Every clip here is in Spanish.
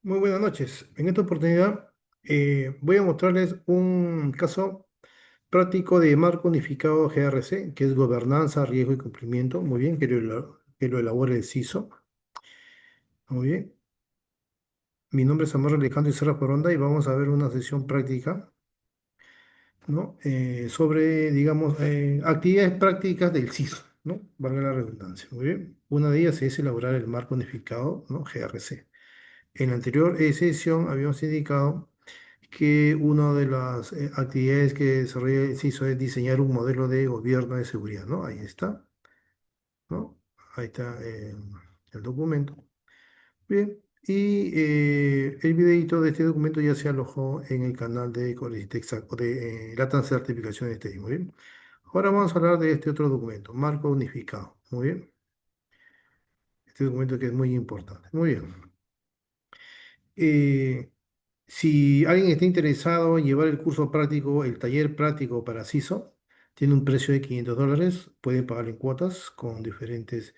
Muy buenas noches. En esta oportunidad voy a mostrarles un caso práctico de marco unificado GRC, que es gobernanza, riesgo y cumplimiento. Muy bien, que lo elabore el CISO. Muy bien. Mi nombre es Amor Alejandro Iserra Foronda y vamos a ver una sesión práctica, ¿no? Sobre, digamos, actividades prácticas del CISO, ¿no? Valga la redundancia. Muy bien. Una de ellas es elaborar el marco unificado, ¿no? GRC. En la anterior sesión habíamos indicado que una de las actividades que desarrolla el CISO es diseñar un modelo de gobierno de seguridad, ¿no? Ahí está, ¿no? Ahí está el documento. Bien, y el videito de este documento ya se alojó en el canal de Colegitex o de LATAM Certificación de este, muy bien. Ahora vamos a hablar de este otro documento, marco unificado, muy bien. Este documento que es muy importante, muy bien. Eh, Si alguien está interesado en llevar el curso práctico, el taller práctico para CISO, tiene un precio de $500, puede pagar en cuotas con diferentes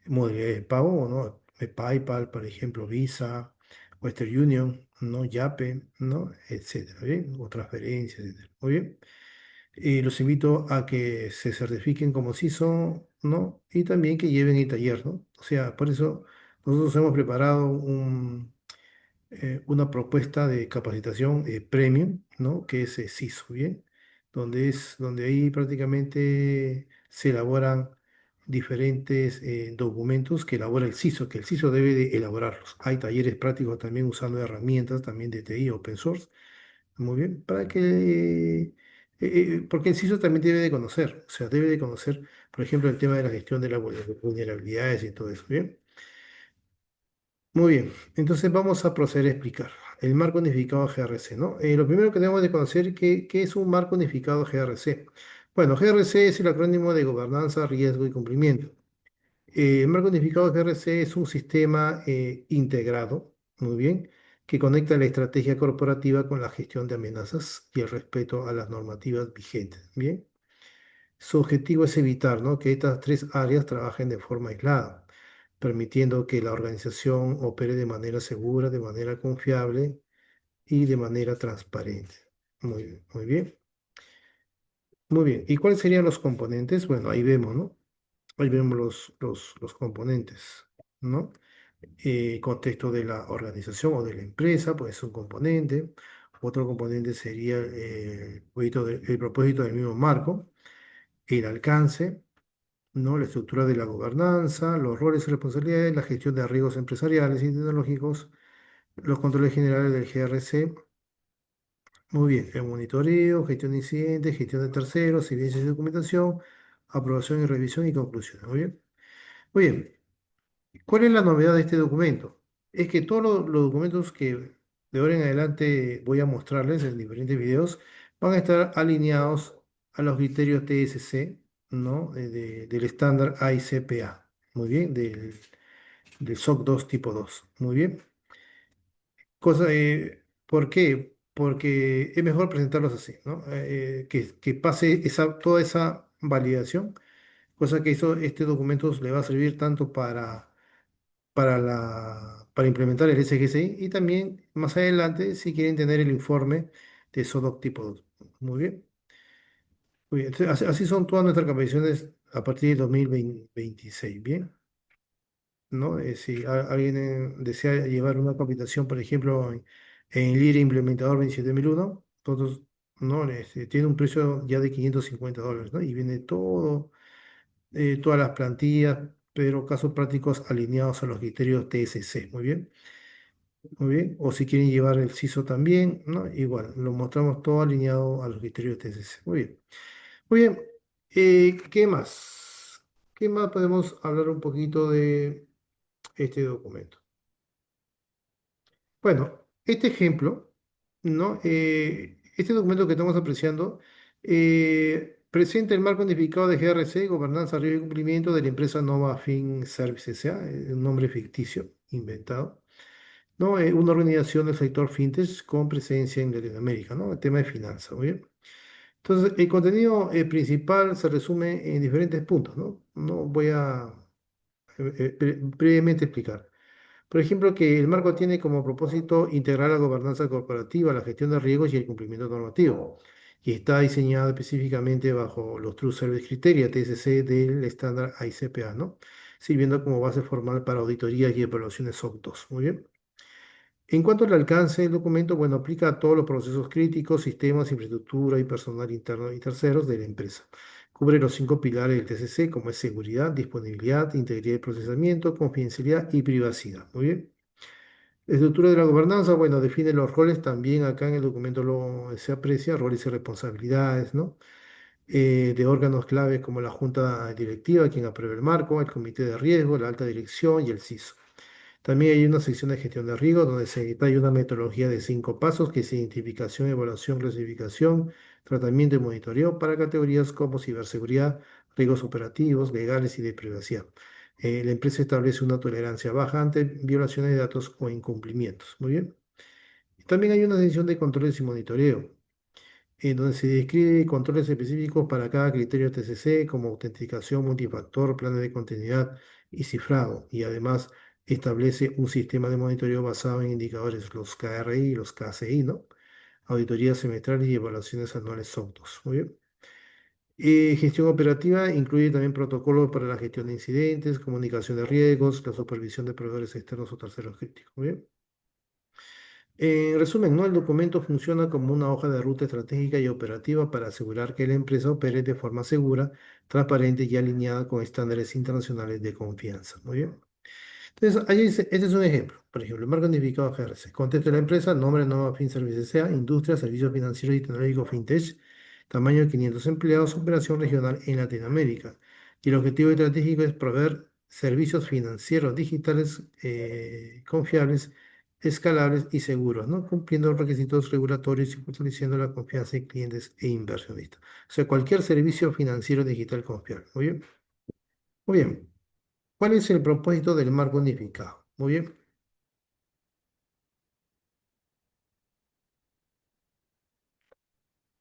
modalidades de pago, ¿no? PayPal, por ejemplo, Visa, Western Union, ¿no? Yape, ¿no? Etcétera, ¿bien? O transferencias, etcétera. Muy bien. Los invito a que se certifiquen como CISO, ¿no? Y también que lleven el taller, ¿no? O sea, por eso nosotros hemos preparado una propuesta de capacitación premium, ¿no? Que es CISO, ¿bien? Donde ahí prácticamente se elaboran diferentes documentos que elabora el CISO, que el CISO debe de elaborarlos. Hay talleres prácticos también usando herramientas también de TI open source, muy bien, porque el CISO también debe de conocer, o sea, debe de conocer, por ejemplo, el tema de la gestión de las vulnerabilidades y todo eso, ¿bien? Muy bien, entonces vamos a proceder a explicar el marco unificado GRC, ¿no? Lo primero que debemos de conocer qué es un marco unificado GRC. Bueno, GRC es el acrónimo de gobernanza, riesgo y cumplimiento. El marco unificado GRC es un sistema integrado, muy bien, que conecta la estrategia corporativa con la gestión de amenazas y el respeto a las normativas vigentes, ¿bien? Su objetivo es evitar, ¿no? que estas tres áreas trabajen de forma aislada, permitiendo que la organización opere de manera segura, de manera confiable y de manera transparente. Muy bien, muy bien. Muy bien. ¿Y cuáles serían los componentes? Bueno, ahí vemos, ¿no? Ahí vemos los componentes, ¿no? Contexto de la organización o de la empresa, pues es un componente. Otro componente sería el propósito del mismo marco, el alcance, ¿no? La estructura de la gobernanza, los roles y responsabilidades, la gestión de riesgos empresariales y tecnológicos, los controles generales del GRC. Muy bien, el monitoreo, gestión de incidentes, gestión de terceros, evidencias y documentación, aprobación y revisión y conclusiones. Muy bien. Muy bien. ¿Cuál es la novedad de este documento? Es que todos los documentos que de ahora en adelante voy a mostrarles en diferentes videos van a estar alineados a los criterios TSC, ¿no? Del estándar AICPA. Muy bien, del SOC 2 tipo 2. Muy bien. ¿Por qué? Porque es mejor presentarlos así, ¿no? Que pase toda esa validación, cosa que este documento le va a servir tanto para implementar el SGCI y también más adelante si quieren tener el informe de SODOC tipo 2. Muy bien. Muy bien. Entonces, así son todas nuestras capacitaciones a partir de 2026. Bien. ¿No? Si alguien desea llevar una capacitación, por ejemplo, en Lira Implementador 27001, todos, ¿no? Tiene un precio ya de $550, ¿no? Y viene todas las plantillas, pero casos prácticos alineados a los criterios TSC. Muy bien. Muy bien. O si quieren llevar el CISO también, ¿no? Igual, lo mostramos todo alineado a los criterios TSC. Muy bien. Muy bien. ¿Qué más? ¿Qué más podemos hablar un poquito de este documento? Bueno, este ejemplo, ¿no? Este documento que estamos apreciando presenta el marco unificado de GRC, Gobernanza, Riesgo y Cumplimiento de la empresa Nova Fin Services, ¿ya? Un nombre ficticio, inventado. ¿No? Una organización del sector fintech con presencia en Latinoamérica, ¿no? El tema de finanzas, ¿muy bien? Entonces, el contenido principal se resume en diferentes puntos, ¿no? No voy a brevemente explicar. Por ejemplo, que el marco tiene como propósito integrar la gobernanza corporativa, la gestión de riesgos y el cumplimiento normativo. Y está diseñado específicamente bajo los True Service Criteria, TSC, del estándar ICPA, ¿no? Sirviendo como base formal para auditorías y evaluaciones SOC 2. Muy bien. En cuanto al alcance del documento, bueno, aplica a todos los procesos críticos, sistemas, infraestructura y personal interno y terceros de la empresa. Cubre los cinco pilares del TCC, como es seguridad, disponibilidad, integridad de procesamiento, confidencialidad y privacidad. Muy bien. La estructura de la gobernanza, bueno, define los roles también acá en el documento se aprecia, roles y responsabilidades, ¿no? De órganos clave como la junta directiva, quien aprueba el marco, el comité de riesgo, la alta dirección y el CISO. También hay una sección de gestión de riesgo donde se detalla una metodología de 5 pasos que es identificación, evaluación, clasificación, tratamiento y monitoreo para categorías como ciberseguridad, riesgos operativos, legales y de privacidad. La empresa establece una tolerancia baja ante violaciones de datos o incumplimientos. Muy bien. También hay una sección de controles y monitoreo en donde se describe controles específicos para cada criterio TCC, como autenticación multifactor, planes de continuidad y cifrado, y además establece un sistema de monitoreo basado en indicadores, los KRI y los KCI, ¿no? Auditorías semestrales y evaluaciones anuales SOC 2. Muy bien. Gestión operativa incluye también protocolos para la gestión de incidentes, comunicación de riesgos, la supervisión de proveedores externos o terceros críticos. Muy bien. En resumen, ¿no? El documento funciona como una hoja de ruta estratégica y operativa para asegurar que la empresa opere de forma segura, transparente y alineada con estándares internacionales de confianza. Muy bien. Entonces, este es un ejemplo. Por ejemplo, el marco identificado GRC. Contexto de la empresa, nombre, Nova Fin Services S.A., industria, servicios financieros y tecnológicos fintech, tamaño de 500 empleados, operación regional en Latinoamérica. Y el objetivo estratégico es proveer servicios financieros digitales confiables, escalables y seguros, ¿no? Cumpliendo los requisitos regulatorios y fortaleciendo la confianza de clientes e inversionistas. O sea, cualquier servicio financiero digital confiable. Muy bien. Muy bien. ¿Cuál es el propósito del marco unificado? Muy bien.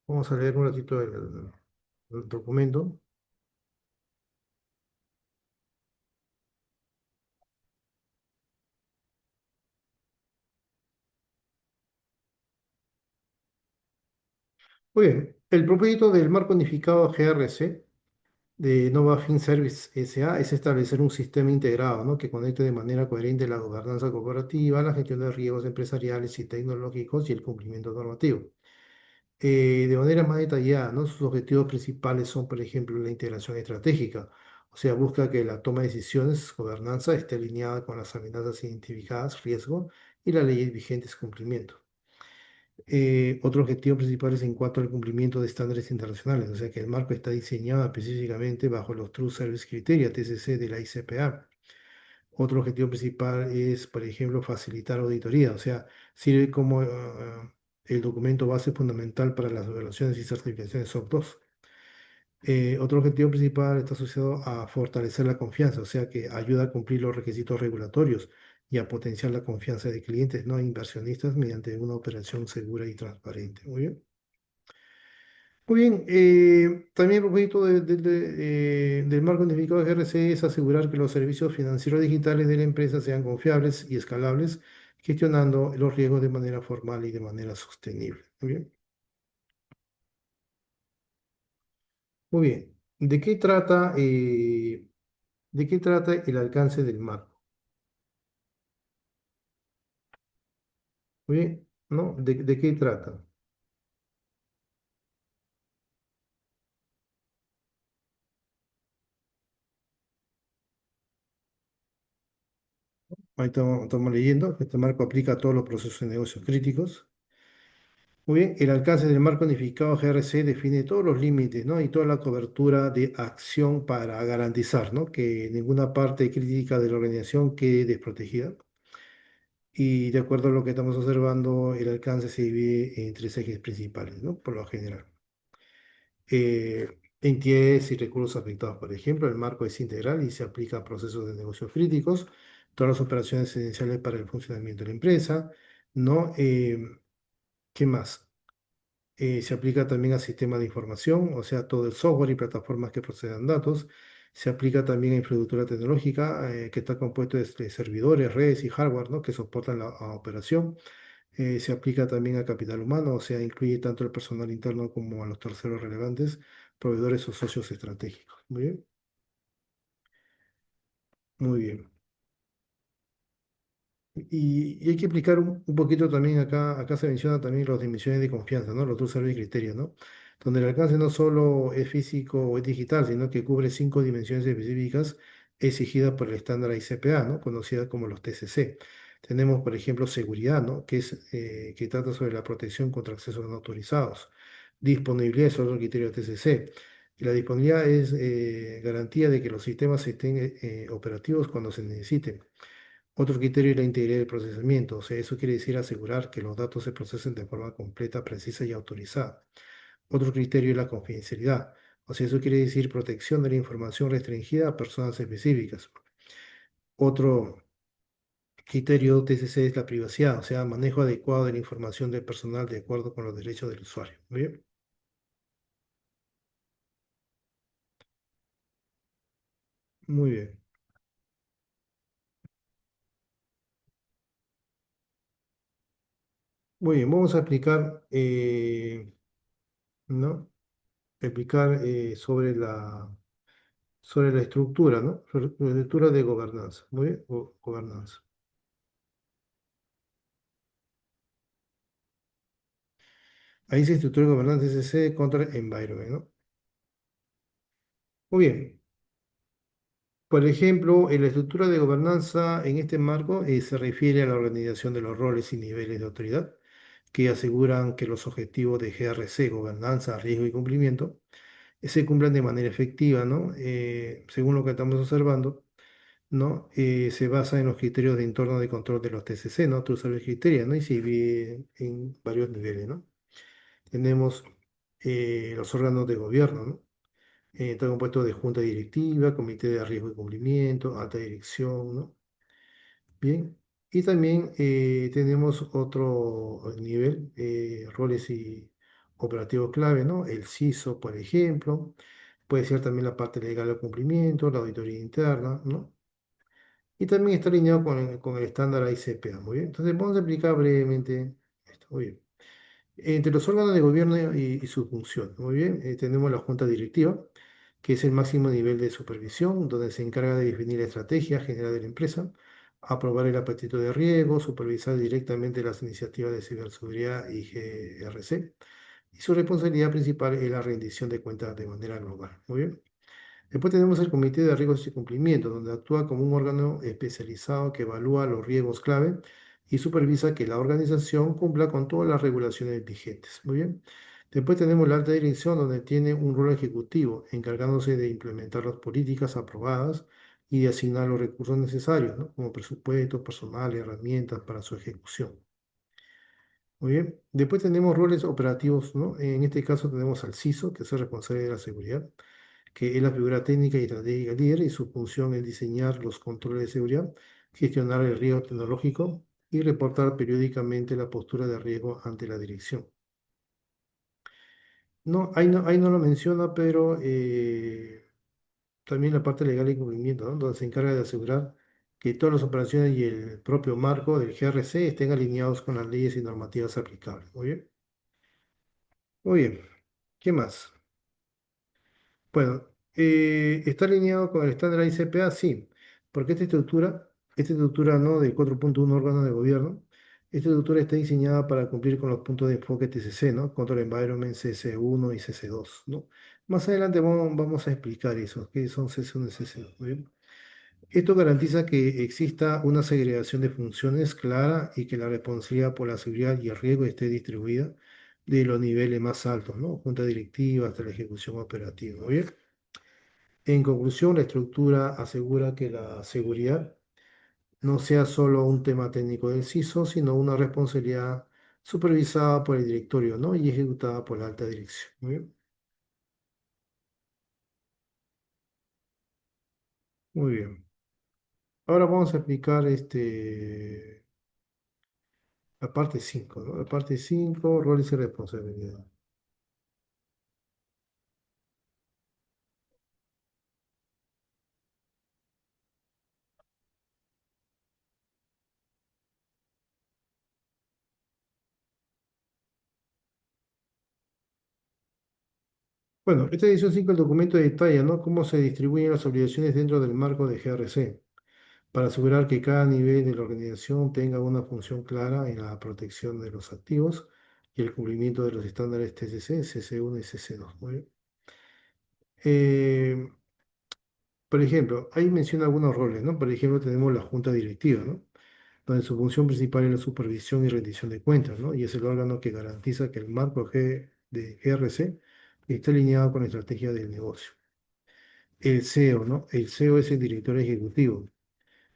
Vamos a leer un ratito el documento. Muy bien. El propósito del marco unificado GRC de Nova Fin Service S.A. es establecer un sistema integrado, ¿no? Que conecte de manera coherente la gobernanza corporativa, la gestión de riesgos empresariales y tecnológicos y el cumplimiento normativo. De manera más detallada, ¿no? Sus objetivos principales son, por ejemplo, la integración estratégica, o sea, busca que la toma de decisiones, gobernanza, esté alineada con las amenazas identificadas, riesgo y las leyes vigentes, cumplimiento. Otro objetivo principal es en cuanto al cumplimiento de estándares internacionales, o sea, que el marco está diseñado específicamente bajo los True Service Criteria, TCC, de la ICPA. Otro objetivo principal es, por ejemplo, facilitar auditoría, o sea, sirve como el documento base fundamental para las evaluaciones y certificaciones SOC 2. Otro objetivo principal está asociado a fortalecer la confianza, o sea, que ayuda a cumplir los requisitos regulatorios y a potenciar la confianza de clientes, no inversionistas, mediante una operación segura y transparente. Muy bien. Muy bien, también el propósito del marco unificado de GRC es asegurar que los servicios financieros digitales de la empresa sean confiables y escalables, gestionando los riesgos de manera formal y de manera sostenible. Muy bien. Muy bien. ¿De qué trata el alcance del marco? Muy bien, ¿no? ¿De qué trata? Ahí estamos leyendo que este marco aplica a todos los procesos de negocios críticos. Muy bien, el alcance del marco unificado GRC define todos los límites, ¿no? Y toda la cobertura de acción para garantizar, ¿no? Que ninguna parte crítica de la organización quede desprotegida. Y de acuerdo a lo que estamos observando, el alcance se divide en tres ejes principales, ¿no? Por lo general. Entidades y recursos afectados, por ejemplo, el marco es integral y se aplica a procesos de negocios críticos, todas las operaciones esenciales para el funcionamiento de la empresa, ¿no? ¿Qué más? Se aplica también a sistemas de información, o sea, todo el software y plataformas que procedan datos. Se aplica también a infraestructura tecnológica, que está compuesto de servidores, redes y hardware, ¿no? que soportan la a operación. Se aplica también a capital humano, o sea, incluye tanto el personal interno como a los terceros relevantes, proveedores o socios estratégicos. Muy bien, muy bien. Y hay que explicar un poquito también acá se menciona también las dimensiones de confianza, ¿no? Los dos servicios y criterios, ¿no? Donde el alcance no solo es físico o es digital, sino que cubre 5 dimensiones específicas exigidas por el estándar ICPA, ¿no? Conocida como los TCC. Tenemos, por ejemplo, seguridad, ¿no? Que trata sobre la protección contra accesos no autorizados. Disponibilidad es otro criterio TCC. Y la disponibilidad es garantía de que los sistemas estén operativos cuando se necesiten. Otro criterio es la integridad del procesamiento, o sea, eso quiere decir asegurar que los datos se procesen de forma completa, precisa y autorizada. Otro criterio es la confidencialidad, o sea, eso quiere decir protección de la información restringida a personas específicas. Otro criterio TCC es la privacidad, o sea, manejo adecuado de la información del personal de acuerdo con los derechos del usuario. Muy bien, muy bien. Muy bien, vamos a explicar, ¿no? Explicar sobre la estructura, ¿no? Sobre la estructura de gobernanza. Muy bien, gobernanza. Ahí dice estructura de gobernanza SC contra environment, ¿no? Muy bien. Por ejemplo, en la estructura de gobernanza en este marco se refiere a la organización de los roles y niveles de autoridad que aseguran que los objetivos de GRC, gobernanza, riesgo y cumplimiento, se cumplan de manera efectiva, ¿no? Según lo que estamos observando, ¿no? Se basa en los criterios de entorno de control de los TCC, ¿no? True Service Criteria, ¿no? Y se divide en varios niveles, ¿no? Tenemos los órganos de gobierno, ¿no? Está compuesto de junta directiva, comité de riesgo y cumplimiento, alta dirección, ¿no? Bien. Y también tenemos otro nivel, roles y operativos clave, ¿no? El CISO, por ejemplo. Puede ser también la parte legal de cumplimiento, la auditoría interna, ¿no? Y también está alineado con el estándar ICPA, muy bien. Entonces, vamos a explicar brevemente esto, muy bien. Entre los órganos de gobierno y su función, muy bien, tenemos la junta directiva, que es el máximo nivel de supervisión, donde se encarga de definir la estrategia general de la empresa, aprobar el apetito de riesgo, supervisar directamente las iniciativas de ciberseguridad y GRC, y su responsabilidad principal es la rendición de cuentas de manera global. Muy bien. Después tenemos el Comité de Riesgos y Cumplimiento, donde actúa como un órgano especializado que evalúa los riesgos clave y supervisa que la organización cumpla con todas las regulaciones vigentes. Muy bien. Después tenemos la alta dirección, donde tiene un rol ejecutivo, encargándose de implementar las políticas aprobadas y de asignar los recursos necesarios, ¿no? Como presupuesto, personal y herramientas para su ejecución. Muy bien. Después tenemos roles operativos, ¿no? En este caso tenemos al CISO, que es el responsable de la seguridad, que es la figura técnica y estratégica líder, y su función es diseñar los controles de seguridad, gestionar el riesgo tecnológico y reportar periódicamente la postura de riesgo ante la dirección. No, ahí no lo menciona, pero también la parte legal y cumplimiento, ¿no? Donde se encarga de asegurar que todas las operaciones y el propio marco del GRC estén alineados con las leyes y normativas aplicables. Muy bien. Muy bien. ¿Qué más? Bueno, ¿está alineado con el estándar ICPA? Sí, porque esta estructura ¿no? de 4.1 órganos de gobierno, esta estructura está diseñada para cumplir con los puntos de enfoque TCC, ¿no? Control Environment CC1 y CC2, ¿no? Más adelante vamos a explicar eso, qué son CC1 y CC2, ¿muy bien? Esto garantiza que exista una segregación de funciones clara y que la responsabilidad por la seguridad y el riesgo esté distribuida de los niveles más altos, ¿no? Junta directiva hasta la ejecución operativa, ¿muy bien? En conclusión, la estructura asegura que la seguridad no sea solo un tema técnico del CISO, sino una responsabilidad supervisada por el directorio, ¿no? Y ejecutada por la alta dirección. Muy bien. Muy bien. Ahora vamos a explicar la parte 5, ¿no? La parte 5, roles y responsabilidades. Bueno, esta edición 5 del documento detalla, ¿no?, cómo se distribuyen las obligaciones dentro del marco de GRC, para asegurar que cada nivel de la organización tenga una función clara en la protección de los activos y el cumplimiento de los estándares TCC, CC1 y CC2. Muy bien. Eh, por ejemplo, ahí menciona algunos roles, ¿no? Por ejemplo, tenemos la junta directiva, ¿no?, donde su función principal es la supervisión y rendición de cuentas, ¿no? Y es el órgano que garantiza que el marco de GRC esté alineado con la estrategia del negocio. El CEO, ¿no? El CEO es el director ejecutivo,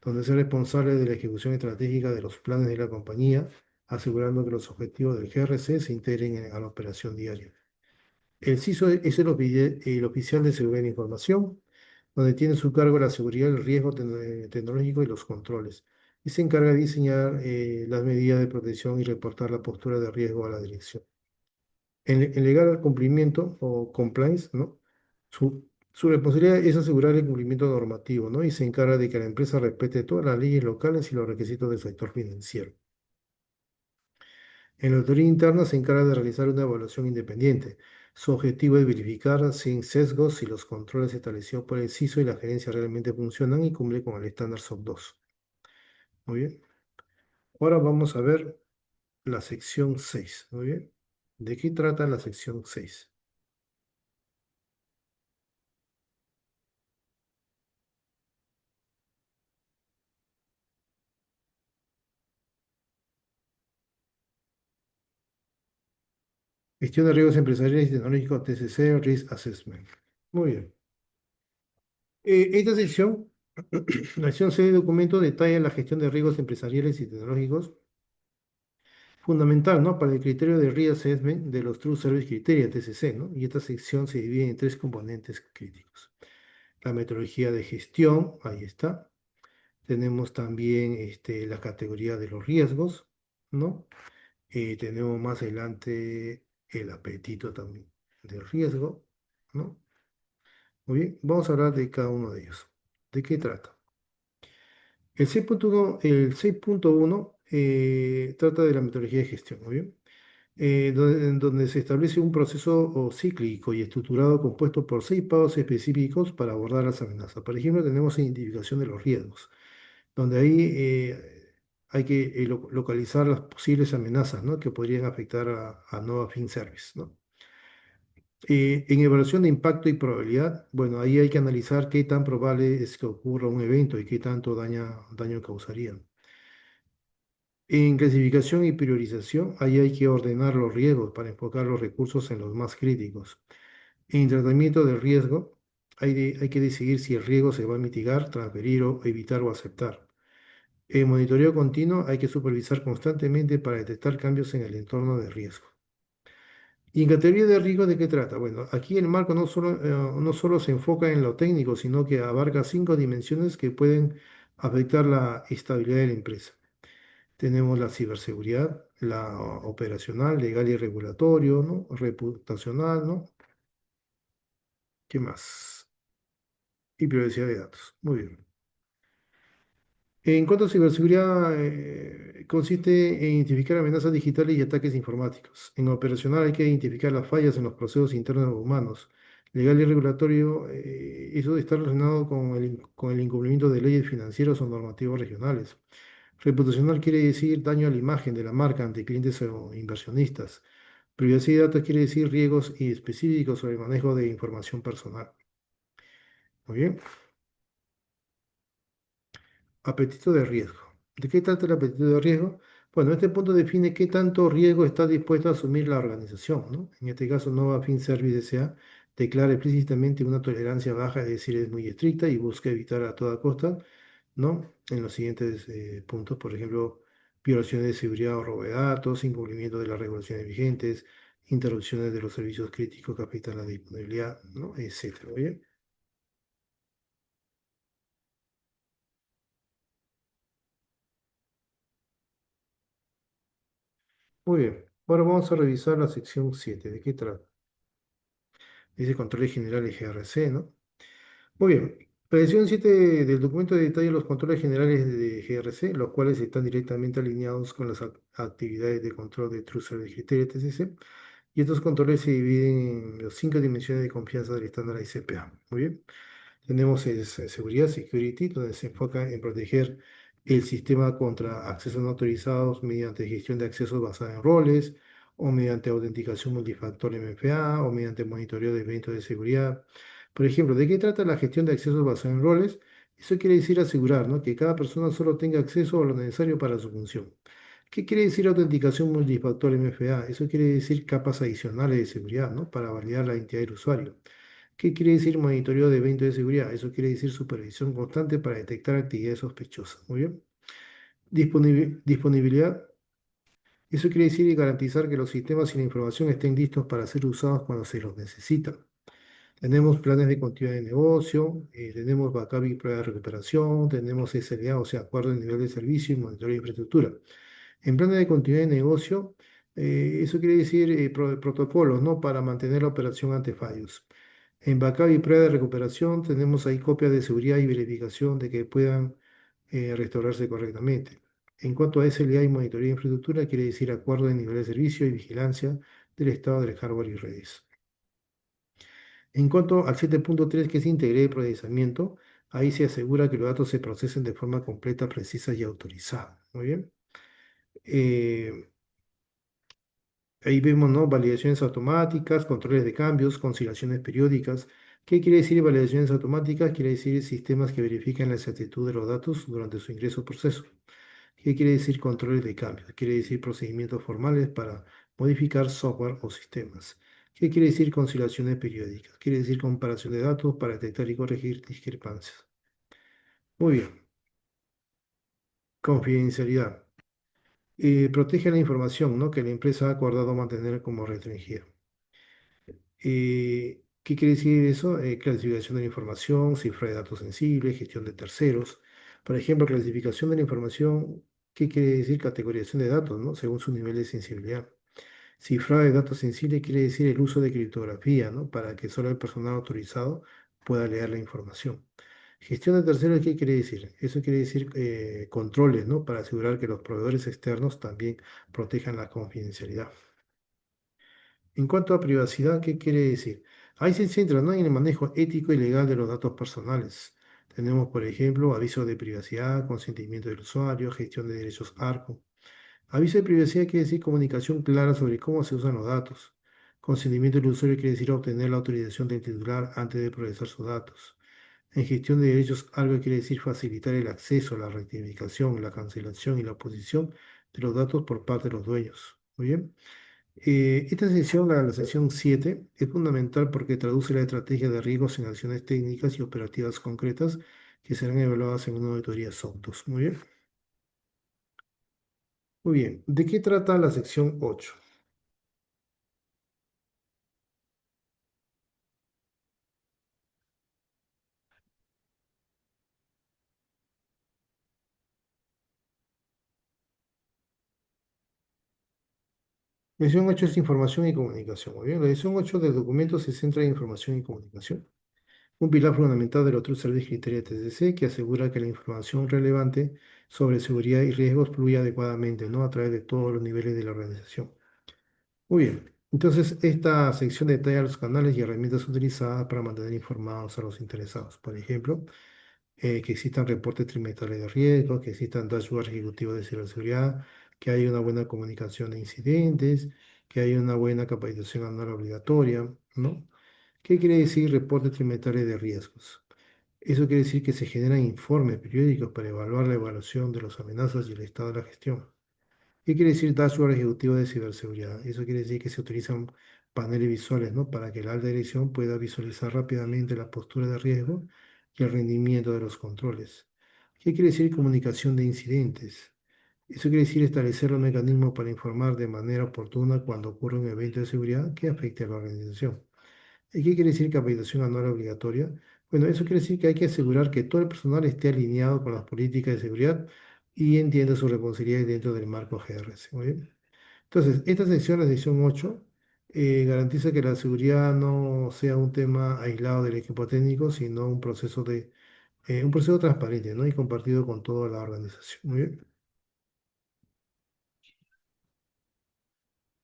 donde es el responsable de la ejecución estratégica de los planes de la compañía, asegurando que los objetivos del GRC se integren a la operación diaria. El CISO es el oficial de seguridad de la información, donde tiene a su cargo la seguridad, el riesgo tecnológico y los controles. Y se encarga de diseñar las medidas de protección y reportar la postura de riesgo a la dirección. En legal cumplimiento o compliance, ¿no? Su responsabilidad es asegurar el cumplimiento normativo, ¿no? Y se encarga de que la empresa respete todas las leyes locales y los requisitos del sector financiero. En la auditoría interna se encarga de realizar una evaluación independiente. Su objetivo es verificar sin sesgos si los controles establecidos por el CISO y la gerencia realmente funcionan y cumplen con el estándar SOC 2. Muy bien. Ahora vamos a ver la sección 6. Muy bien. ¿De qué trata la sección 6? Gestión de riesgos empresariales y tecnológicos, TCC, Risk Assessment. Muy bien. Esta sección, la sección 6 de documento, detalla la gestión de riesgos empresariales y tecnológicos, fundamental, ¿no?, para el criterio de Risk Assessment de los True Service Criteria, TCC, ¿no? Y esta sección se divide en tres componentes críticos. La metodología de gestión, ahí está. Tenemos también la categoría de los riesgos, ¿no? Tenemos más adelante el apetito también del riesgo, ¿no? Muy bien, vamos a hablar de cada uno de ellos. ¿De qué trata? El 6.1 trata de la metodología de gestión, muy bien, en donde se establece un proceso cíclico y estructurado compuesto por 6 pasos específicos para abordar las amenazas. Por ejemplo, tenemos identificación de los riesgos, donde ahí hay que localizar las posibles amenazas, ¿no?, que podrían afectar a Nova Fin Service, ¿no? En evaluación de impacto y probabilidad, bueno, ahí hay que analizar qué tan probable es que ocurra un evento y qué tanto daño causaría. En clasificación y priorización, ahí hay que ordenar los riesgos para enfocar los recursos en los más críticos. En tratamiento del riesgo, hay que decidir si el riesgo se va a mitigar, transferir o evitar o aceptar. En monitoreo continuo, hay que supervisar constantemente para detectar cambios en el entorno de riesgo. ¿Y en categoría de riesgo de qué trata? Bueno, aquí el marco no solo se enfoca en lo técnico, sino que abarca 5 dimensiones que pueden afectar la estabilidad de la empresa. Tenemos la ciberseguridad, la operacional, legal y regulatorio, ¿no? Reputacional, ¿no? ¿Qué más? Y privacidad de datos. Muy bien. En cuanto a ciberseguridad, consiste en identificar amenazas digitales y ataques informáticos. En operacional hay que identificar las fallas en los procesos internos humanos. Legal y regulatorio, eso está relacionado con el incumplimiento de leyes financieras o normativas regionales. Reputacional quiere decir daño a la imagen de la marca ante clientes o inversionistas. Privacidad de datos quiere decir riesgos y específicos sobre el manejo de información personal. Muy bien. Apetito de riesgo. ¿De qué trata el apetito de riesgo? Bueno, este punto define qué tanto riesgo está dispuesto a asumir la organización, ¿no? En este caso, Nova Fin Service S.A. declara explícitamente una tolerancia baja, es decir, es muy estricta y busca evitar a toda costa, ¿no?, en los siguientes puntos, por ejemplo, violaciones de seguridad o robo de datos, incumplimiento de las regulaciones vigentes, interrupciones de los servicios críticos que afectan la disponibilidad, ¿no?, etcétera. ¿Bien? Muy bien. Ahora vamos a revisar la sección 7. ¿De qué trata? Dice controles generales GRC, ¿no? Muy bien. La sección 7 del documento detalla los controles generales de GRC, los cuales están directamente alineados con las actividades de control de True Service Criteria, TCC, Y estos controles se dividen en las cinco dimensiones de confianza del estándar ICPA. Muy bien. Tenemos seguridad, security, donde se enfoca en proteger el sistema contra accesos no autorizados mediante gestión de accesos basada en roles, o mediante autenticación multifactor MFA, o mediante monitoreo de eventos de seguridad. Por ejemplo, ¿de qué trata la gestión de accesos basada en roles? Eso quiere decir asegurar, ¿no?, que cada persona solo tenga acceso a lo necesario para su función. ¿Qué quiere decir autenticación multifactor MFA? Eso quiere decir capas adicionales de seguridad, ¿no?, para validar la identidad del usuario. ¿Qué quiere decir monitoreo de eventos de seguridad? Eso quiere decir supervisión constante para detectar actividades sospechosas. Muy bien. Disponibilidad. Eso quiere decir garantizar que los sistemas y la información estén listos para ser usados cuando se los necesita. Tenemos planes de continuidad de negocio, tenemos backup y prueba de recuperación, tenemos SLA, o sea, acuerdo de nivel de servicio y monitoreo de infraestructura. En planes de continuidad de negocio, eso quiere decir protocolos, ¿no?, para mantener la operación ante fallos. En backup y prueba de recuperación tenemos ahí copias de seguridad y verificación de que puedan restaurarse correctamente. En cuanto a SLA y monitoreo de infraestructura, quiere decir acuerdo de nivel de servicio y vigilancia del estado del hardware y redes. En cuanto al 7.3, que es integridad y procesamiento, ahí se asegura que los datos se procesen de forma completa, precisa y autorizada. Muy bien. Eh, Ahí vemos, ¿no?, validaciones automáticas, controles de cambios, conciliaciones periódicas. ¿Qué quiere decir validaciones automáticas? Quiere decir sistemas que verifican la exactitud de los datos durante su ingreso o proceso. ¿Qué quiere decir controles de cambios? Quiere decir procedimientos formales para modificar software o sistemas. ¿Qué quiere decir conciliaciones periódicas? Quiere decir comparación de datos para detectar y corregir discrepancias. Muy bien. Confidencialidad. Protege la información, ¿no?, que la empresa ha acordado mantener como restringida. ¿Qué quiere decir eso? Clasificación de la información, cifra de datos sensibles, gestión de terceros. Por ejemplo, clasificación de la información, ¿qué quiere decir? Categorización de datos, ¿no?, según su nivel de sensibilidad. Cifrado de datos sensibles quiere decir el uso de criptografía, ¿no?, para que solo el personal autorizado pueda leer la información. Gestión de terceros, ¿qué quiere decir? Eso quiere decir controles, ¿no?, para asegurar que los proveedores externos también protejan la confidencialidad. En cuanto a privacidad, ¿qué quiere decir? Ahí se centra, ¿no?, en el manejo ético y legal de los datos personales. Tenemos, por ejemplo, aviso de privacidad, consentimiento del usuario, gestión de derechos ARCO. Aviso de privacidad quiere decir comunicación clara sobre cómo se usan los datos. Consentimiento del usuario quiere decir obtener la autorización del titular antes de procesar sus datos. En gestión de derechos, algo quiere decir facilitar el acceso, la rectificación, la cancelación y la oposición de los datos por parte de los dueños. Muy bien. Esta sección, la sección 7, es fundamental porque traduce la estrategia de riesgos en acciones técnicas y operativas concretas que serán evaluadas en una auditoría SOC 2. Muy bien. Muy bien. ¿De qué trata la sección 8? Mención 8 es información y comunicación. Muy bien. La sección 8 del documento se centra en información y comunicación. Un pilar fundamental del otro Service Criteria TCC que asegura que la información relevante sobre seguridad y riesgos fluye adecuadamente, ¿no?, a través de todos los niveles de la organización. Muy bien. Entonces, esta sección detalla los canales y herramientas utilizadas para mantener informados a los interesados. Por ejemplo, que existan reportes trimestrales de riesgos, que existan dashboards ejecutivos de ciberseguridad, que haya una buena comunicación de incidentes, que haya una buena capacitación anual obligatoria, ¿no? ¿Qué quiere decir reportes trimestrales de riesgos? Eso quiere decir que se generan informes periódicos para evaluar la evaluación de las amenazas y el estado de la gestión. ¿Qué quiere decir dashboard ejecutivo de ciberseguridad? Eso quiere decir que se utilizan paneles visuales, ¿no?, para que la alta dirección pueda visualizar rápidamente la postura de riesgo y el rendimiento de los controles. ¿Qué quiere decir comunicación de incidentes? Eso quiere decir establecer los mecanismos para informar de manera oportuna cuando ocurre un evento de seguridad que afecte a la organización. ¿Y qué quiere decir capacitación anual obligatoria? Bueno, eso quiere decir que hay que asegurar que todo el personal esté alineado con las políticas de seguridad y entienda sus responsabilidades dentro del marco GRC. Muy bien. Entonces, esta sección, la sección 8, garantiza que la seguridad no sea un tema aislado del equipo técnico, sino un proceso transparente, ¿no?, y compartido con toda la organización. Muy bien.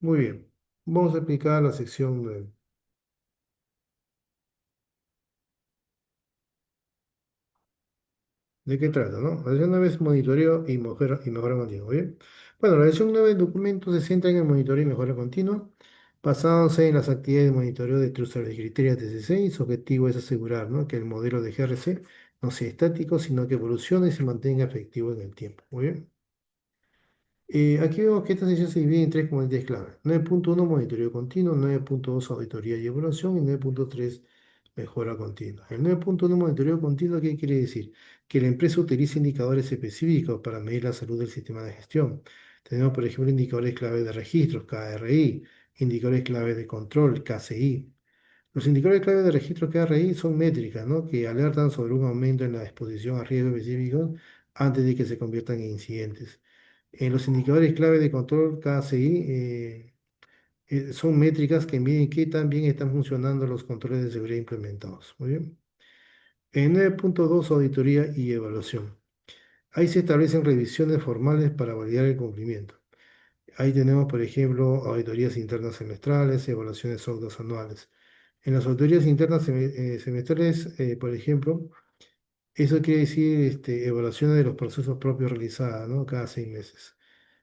Muy bien. Vamos a aplicar la sección 9. ¿De qué trata, no? La lección 9 es monitoreo y mejora continua, ¿bien? Bueno, la lección 9 del documento se centra en el monitoreo y mejora continua, basándose en las actividades de monitoreo de Trussell de criterios TCC y su objetivo es asegurar, ¿no?, que el modelo de GRC no sea estático, sino que evolucione y se mantenga efectivo en el tiempo. Muy bien. Aquí vemos que esta sección se divide en tres componentes clave. 9.1 monitoreo continuo, 9.2 auditoría y evaluación y 9.3 mejora continua. El 9.1 monitoreo continuo, ¿qué quiere decir? Que la empresa utiliza indicadores específicos para medir la salud del sistema de gestión. Tenemos, por ejemplo, indicadores clave de registros, KRI, indicadores clave de control, KCI. Los indicadores clave de registro KRI son métricas, ¿no?, que alertan sobre un aumento en la exposición a riesgos específicos antes de que se conviertan en incidentes. Los indicadores clave de control KCI son métricas que miden qué tan bien están funcionando los controles de seguridad implementados. Muy bien. En 9.2, auditoría y evaluación. Ahí se establecen revisiones formales para validar el cumplimiento. Ahí tenemos, por ejemplo, auditorías internas semestrales, evaluaciones SOC 2 anuales. En las auditorías internas semestrales, por ejemplo, eso quiere decir evaluaciones de los procesos propios realizadas, ¿no?, cada 6 meses.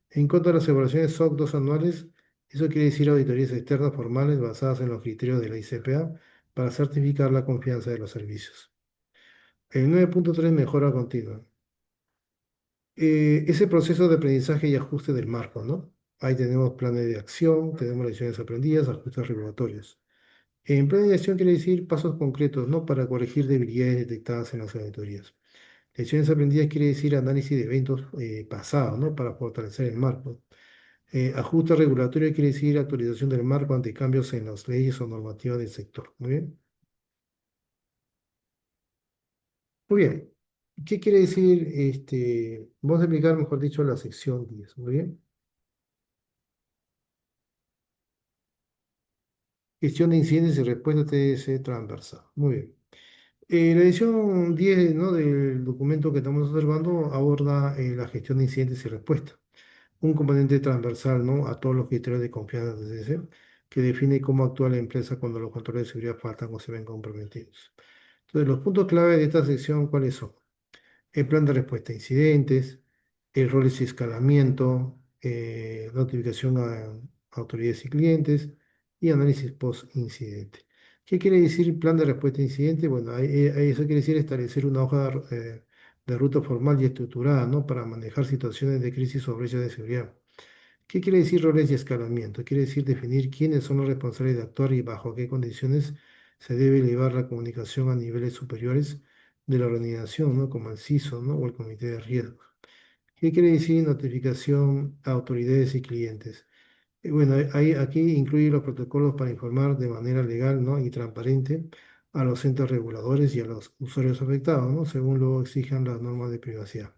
En cuanto a las evaluaciones SOC 2 anuales, eso quiere decir auditorías externas formales basadas en los criterios de la ICPA para certificar la confianza de los servicios. El 9.3, mejora continua. Ese proceso de aprendizaje y ajuste del marco, ¿no? Ahí tenemos planes de acción, tenemos lecciones aprendidas, ajustes regulatorios. En plan de acción quiere decir pasos concretos, ¿no?, para corregir debilidades detectadas en las auditorías. Lecciones aprendidas quiere decir análisis de eventos pasados, ¿no?, para fortalecer el marco. Ajuste regulatorio quiere decir actualización del marco ante cambios en las leyes o normativas del sector. Muy bien. Muy bien. ¿Qué quiere decir? Vamos a explicar, mejor dicho, la sección 10. Muy bien. Gestión de incidentes y respuesta TS transversal. Muy bien. La edición 10, ¿no?, del documento que estamos observando aborda la gestión de incidentes y respuesta, un componente transversal, ¿no?, a todos los criterios de confianza de TCC, que define cómo actúa la empresa cuando los controles de seguridad faltan o se ven comprometidos. Entonces, los puntos clave de esta sección, ¿cuáles son? El plan de respuesta a incidentes, el rol y escalamiento, notificación a autoridades y clientes y análisis post-incidente. ¿Qué quiere decir plan de respuesta a incidente? Bueno, eso quiere decir establecer una hoja de ruta formal y estructurada, ¿no?, para manejar situaciones de crisis o brechas de seguridad. ¿Qué quiere decir roles y escalamiento? Quiere decir definir quiénes son los responsables de actuar y bajo qué condiciones se debe elevar la comunicación a niveles superiores de la organización, ¿no?, como el CISO, ¿no?, o el comité de riesgo. ¿Qué quiere decir notificación a autoridades y clientes? Bueno, aquí incluye los protocolos para informar de manera legal, ¿no?, y transparente a los entes reguladores y a los usuarios afectados, ¿no?, según lo exijan las normas de privacidad.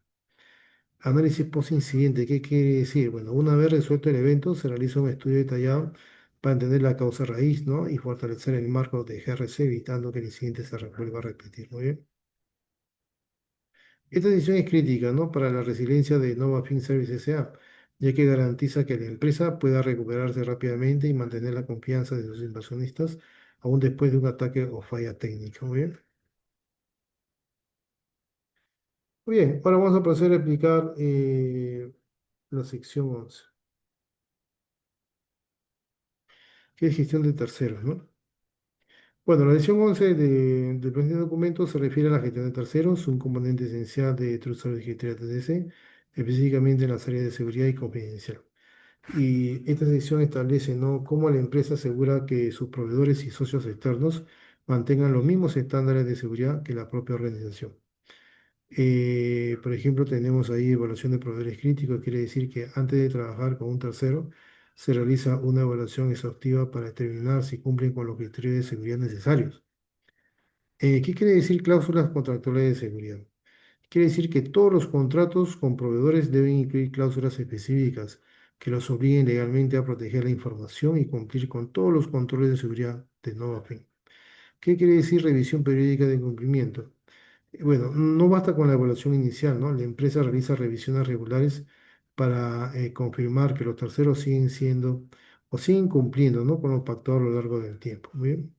Análisis post-incidente, ¿qué quiere decir? Bueno, una vez resuelto el evento, se realiza un estudio detallado para entender la causa raíz, ¿no?, y fortalecer el marco de GRC, evitando que el incidente se vuelva a repetir. Muy bien. Esta decisión es crítica, ¿no?, para la resiliencia de Nova Fin Service S.A., ya que garantiza que la empresa pueda recuperarse rápidamente y mantener la confianza de sus inversionistas, aún después de un ataque o falla técnica. Muy bien. Muy bien, ahora vamos a proceder a explicar la sección 11, que es gestión de terceros, ¿no? Bueno, la edición 11 del presente documento se refiere a la gestión de terceros, un componente esencial de Trust Service Criteria TCC, específicamente en las áreas de seguridad y confidencial. Y esta sección establece, ¿no?, cómo la empresa asegura que sus proveedores y socios externos mantengan los mismos estándares de seguridad que la propia organización. Por ejemplo, tenemos ahí evaluación de proveedores críticos, quiere decir que antes de trabajar con un tercero, se realiza una evaluación exhaustiva para determinar si cumplen con los criterios de seguridad necesarios. ¿Qué quiere decir cláusulas contractuales de seguridad? Quiere decir que todos los contratos con proveedores deben incluir cláusulas específicas que los obliguen legalmente a proteger la información y cumplir con todos los controles de seguridad de NovaFin. ¿Qué quiere decir revisión periódica de cumplimiento? Bueno, no basta con la evaluación inicial, ¿no? La empresa realiza revisiones regulares para confirmar que los terceros siguen siendo o siguen cumpliendo, ¿no?, con lo pactado a lo largo del tiempo. Muy bien.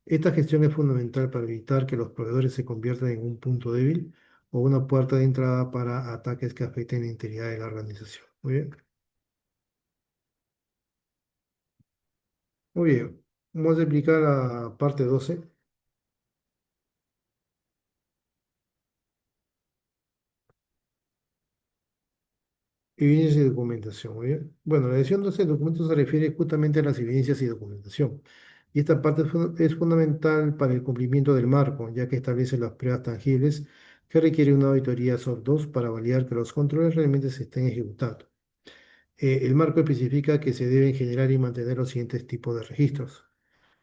Esta gestión es fundamental para evitar que los proveedores se conviertan en un punto débil o una puerta de entrada para ataques que afecten la integridad de la organización. Muy bien. Muy bien. Vamos a explicar la parte 12. Evidencias y documentación, muy bien. Bueno, la edición 12 de documentos se refiere justamente a las evidencias y documentación. Y esta parte es fundamental para el cumplimiento del marco, ya que establece las pruebas tangibles que requiere una auditoría SOC 2 para validar que los controles realmente se estén ejecutando. El marco especifica que se deben generar y mantener los siguientes tipos de registros.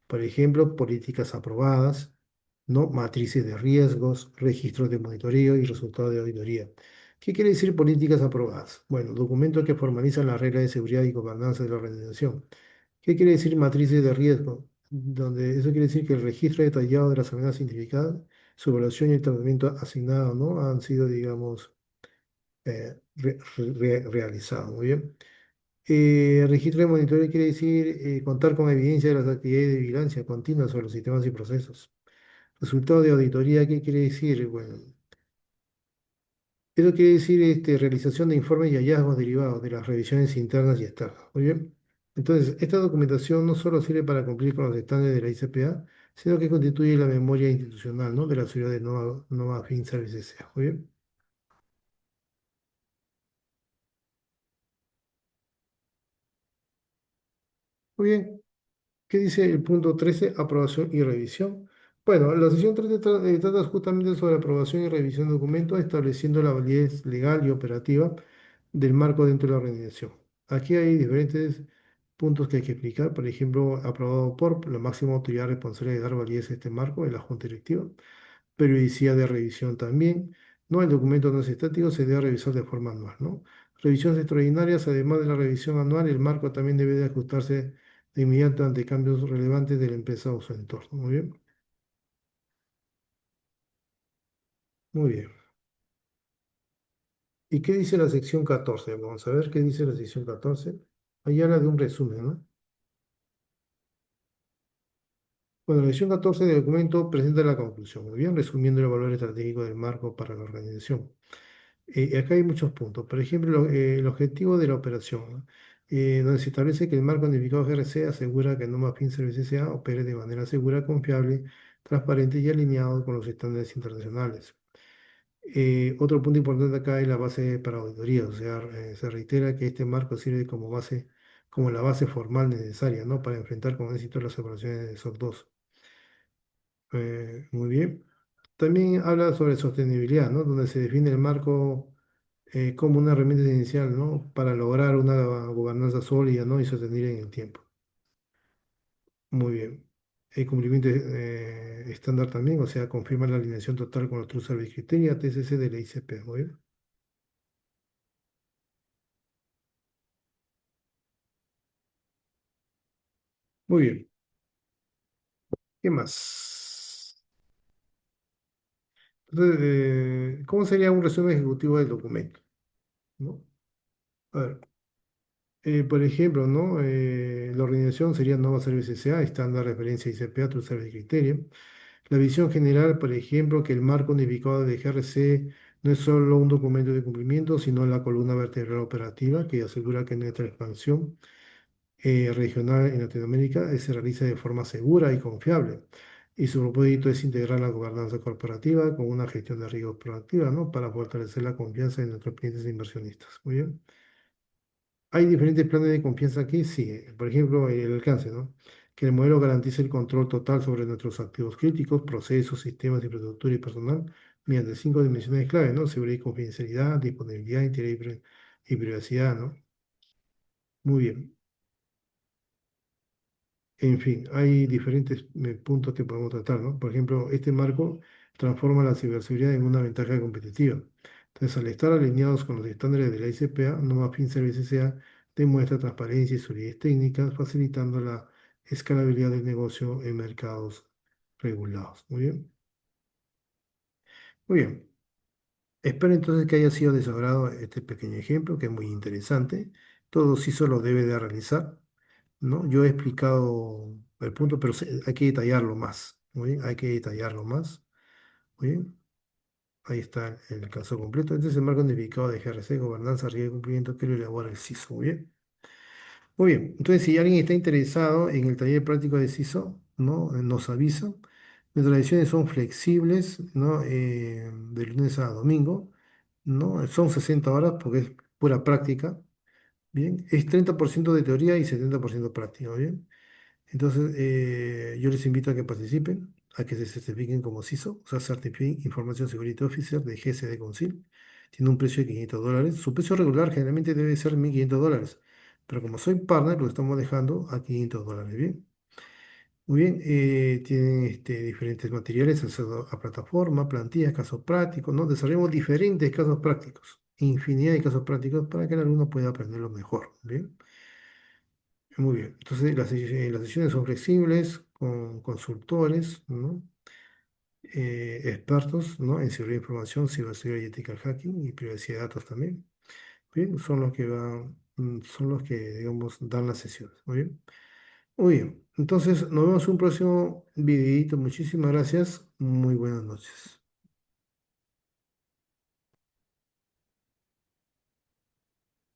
Por ejemplo, políticas aprobadas, ¿no? Matrices de riesgos, registros de monitoreo y resultados de auditoría. ¿Qué quiere decir políticas aprobadas? Bueno, documentos que formalizan las reglas de seguridad y gobernanza de la organización. ¿Qué quiere decir matrices de riesgo? Donde eso quiere decir que el registro detallado de las amenazas identificadas, su evaluación y el tratamiento asignado, ¿no?, han sido, digamos, realizados. Muy bien. Registro de monitoreo quiere decir contar con evidencia de las actividades de vigilancia continua sobre los sistemas y procesos. Resultado de auditoría, ¿qué quiere decir? Bueno, eso quiere decir realización de informes y hallazgos derivados de las revisiones internas y externas. Muy bien. Entonces, esta documentación no solo sirve para cumplir con los estándares de la ICPA, sino que constituye la memoria institucional, ¿no?, de la seguridad de Nova Fin Services S.A. Muy bien. Muy bien. ¿Qué dice el punto 13? Aprobación y revisión. Bueno, la sesión 13 trata justamente sobre aprobación y revisión de documentos, estableciendo la validez legal y operativa del marco dentro de la organización. Aquí hay diferentes puntos que hay que explicar. Por ejemplo, aprobado por la máxima autoridad responsable de dar validez a este marco, de la Junta Directiva. Periodicidad de revisión también, ¿no? El documento no es estático, se debe revisar de forma anual, ¿no? Revisiones extraordinarias, además de la revisión anual, el marco también debe de ajustarse de inmediato ante cambios relevantes de la empresa o su entorno. Muy bien, muy bien. ¿Y qué dice la sección 14? Vamos a ver qué dice la sección 14. Ahí habla de un resumen, ¿no? Bueno, la sección 14 del documento presenta la conclusión, muy bien, resumiendo el valor estratégico del marco para la organización. Acá hay muchos puntos. Por ejemplo, el objetivo de la operación, ¿no? Donde se establece que el marco unificado GRC asegura que Noma Fin Services S.A. opere de manera segura, confiable, transparente y alineado con los estándares internacionales. Otro punto importante acá es la base para auditoría, o sea, se reitera que este marco sirve como base, como la base formal necesaria, ¿no?, para enfrentar con éxito las operaciones de SOC 2. Muy bien. También habla sobre sostenibilidad, ¿no?, donde se define el marco como una herramienta esencial, ¿no?, para lograr una gobernanza sólida, ¿no?, y sostenible en el tiempo. Muy bien. El cumplimiento estándar también, o sea, confirma la alineación total con los True Service Criteria, TCC de la ICP. Muy bien. Muy bien. ¿Qué más? Entonces, ¿cómo sería un resumen ejecutivo del documento? ¿No? A ver, por ejemplo, ¿no? La organización sería Nova Service S.A., estándar referencia ICP, True Service Criteria. La visión general, por ejemplo, que el marco unificado de GRC no es solo un documento de cumplimiento, sino la columna vertebral operativa que asegura que nuestra expansión regional en Latinoamérica se realiza de forma segura y confiable. Y su propósito es integrar la gobernanza corporativa con una gestión de riesgos proactiva, ¿no?, para fortalecer la confianza de nuestros clientes e inversionistas. Muy bien. ¿Hay diferentes planes de confianza aquí? Sí. Por ejemplo, el alcance, ¿no? Que el modelo garantice el control total sobre nuestros activos críticos, procesos, sistemas, infraestructura y personal mediante 5 dimensiones clave, ¿no? Seguridad y confidencialidad, disponibilidad, integridad y privacidad, ¿no? Muy bien. En fin, hay diferentes puntos que podemos tratar, ¿no? Por ejemplo, este marco transforma la ciberseguridad en una ventaja competitiva. Entonces, al estar alineados con los estándares de la ICPA, Nova Fin Service S.A. demuestra transparencia y solidez técnica, facilitando la escalabilidad del negocio en mercados regulados. Muy bien. Muy bien. Espero entonces que haya sido de su agrado este pequeño ejemplo, que es muy interesante. Todo CISO lo debe de realizar, ¿no? Yo he explicado el punto, pero hay que detallarlo más. Muy bien, hay que detallarlo más. Muy bien, ahí está el caso completo. Este es el marco identificado de GRC, gobernanza, riesgo y cumplimiento que lo elabora el CISO. Muy bien. Muy bien, entonces si alguien está interesado en el taller práctico de CISO, ¿no? Nos avisa. Nuestras lecciones son flexibles, ¿no? De lunes a domingo, ¿no? Son 60 horas porque es pura práctica, ¿bien? Es 30% de teoría y 70% práctica, ¿bien? Entonces, yo les invito a que participen, a que se certifiquen como CISO, o sea, Certified Information Security Officer de GSD Council. Tiene un precio de $500. Su precio regular generalmente debe ser $1.500, pero como soy partner, lo estamos dejando a $500, ¿bien? Muy bien, tienen diferentes materiales, acceso a plataforma, plantillas, casos prácticos, ¿no? Desarrollamos diferentes casos prácticos, infinidad de casos prácticos para que el alumno pueda aprenderlo mejor, ¿bien? Muy bien, entonces las sesiones son flexibles, con consultores, ¿no? Expertos, ¿no? En seguridad de información, ciberseguridad y ethical hacking y privacidad de datos también. Bien, son los que, digamos, dan las sesiones. Muy bien. Muy bien, entonces nos vemos en un próximo videito. Muchísimas gracias. Muy buenas noches.